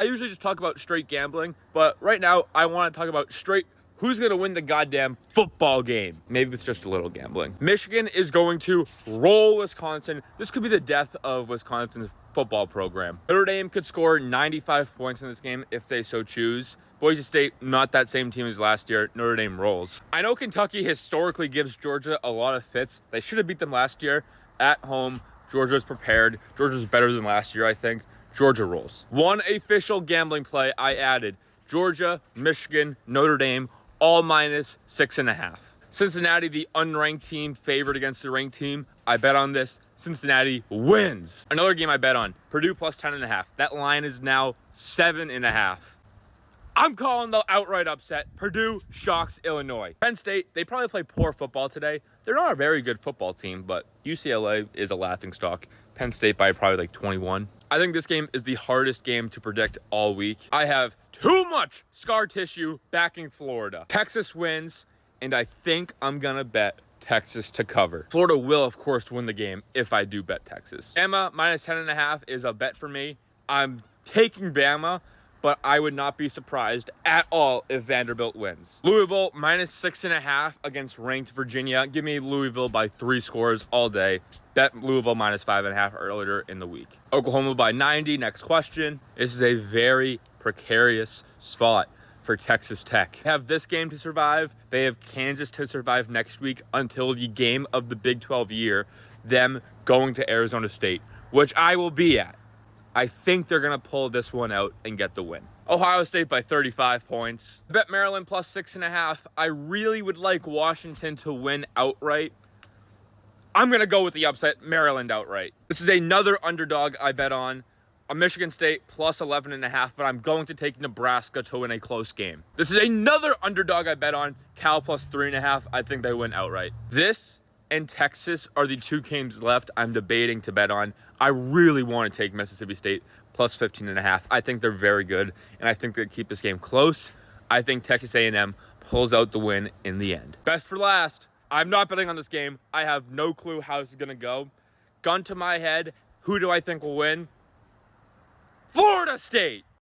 I usually just talk about straight gambling, but right now I want to talk about straight who's going to win the goddamn football game. Maybe it's just a little gambling. Michigan is going to roll Wisconsin. This could be the death of Wisconsin's football program. Notre Dame could score 95 points in this game if they so choose. Boise State, not that same team as last year. Notre Dame rolls. I know Kentucky historically gives Georgia a lot of fits. They should have beat them last year at home. Georgia's prepared. Georgia's better than last year, I think. Georgia rolls. One official gambling play I added. Georgia, Michigan, Notre Dame, all minus 6.5. Cincinnati, the unranked team, favored against the ranked team. I bet on this. Cincinnati wins. Another game I bet on. Purdue plus 10.5. That line is now 7.5. I'm calling the outright upset. Purdue shocks Illinois. Penn State, they probably play poor football today. They're not a very good football team, but UCLA is a laughingstock. Penn State by probably like 21. I think this game is the hardest game to predict all week. I have too much scar tissue backing Florida. Texas wins, and I think I'm gonna bet Texas to cover. Florida will, of course, win the game if I do bet Texas. Bama minus 10.5 is a bet for me. I'm taking Bama, but I would not be surprised at all if Vanderbilt wins. Louisville minus 6.5 against ranked Virginia. Give me Louisville by 3 scores all day. Bet Louisville minus 5.5 earlier in the week. Oklahoma by 90. Next question. This is a very precarious spot for Texas Tech. They have this game to survive. They have Kansas to survive next week until the game of the Big 12 year, them going to Arizona State, which I will be at. I think they're going to pull this one out and get the win. Ohio State by 35 points. Bet Maryland plus 6.5. I really would like Washington to win outright. I'm going to go with the upset, Maryland outright. This is another underdog I bet on. A Michigan State plus 11.5, but I'm going to take Nebraska to win a close game. This is another underdog I bet on. Cal plus 3.5. I think they win outright. This and Texas are the 2 games left I'm debating to bet on. I really want to take Mississippi State plus 15.5. I think they're very good, and I think they keep this game close. I think Texas A&M pulls out the win in the end. Best for last. I'm not betting on this game. I have no clue how this is going to go. Gun to my head, who do I think will win? Florida State!